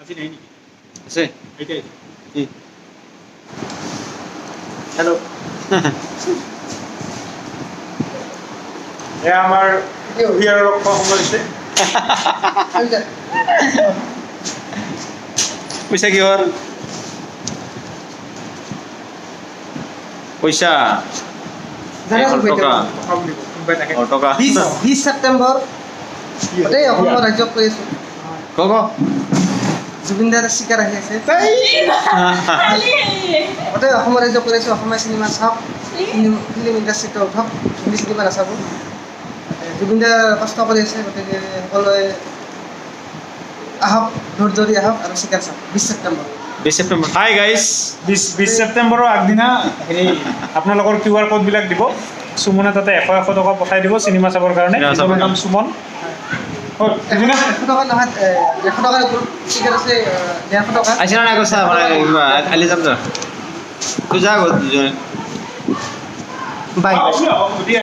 আছে কি হ্যালো এয়া আমাৰ কুঁহিয়াৰৰ ৰস খোৱা সময় হৈছে পইচা কিহৰ পইচা টকা টকা 20 ছেপ্টেম্বৰ গোটেই অসমৰ ৰাজ্যক কৈ আছোঁ ক জুবিন দাৰ চিকাৰ আহি আছে গোটেই অসমৰ ৰাজ্যক কৈ আছোঁ অসমীয়া চিনেমা চাওক ফিল্ম ইণ্ডাষ্ট্ৰীটো উঠক হিন্দী চিনেমা নাচাব জুবিন দা কষ্ট কৰি আছে গতিকে সকলোৱে আহক ধৈৰ্য ধৰি আহক আৰু চিকাৰ চাওক 20 ছেপ্টেম্বৰ 20 ছেপ্টেম্বৰ হাই গাইজ 20 ছেপ্টেম্বৰৰ আগদিনা এই আপোনালোকৰ QR কোডবিলাক দিব সুমনে তাতে 100 টকা পঠাই দিব চিনেমা চাবৰ কাৰণে নিজৰ নাম সুমন 100 টকা নহয় 100 টকাৰ ওপৰত চিকাৰ আছে 150 টকা আহিছে নাই কৈছা মানে কিবা কালি যাম যা তুই যা গো দুজনে বাই দিয়া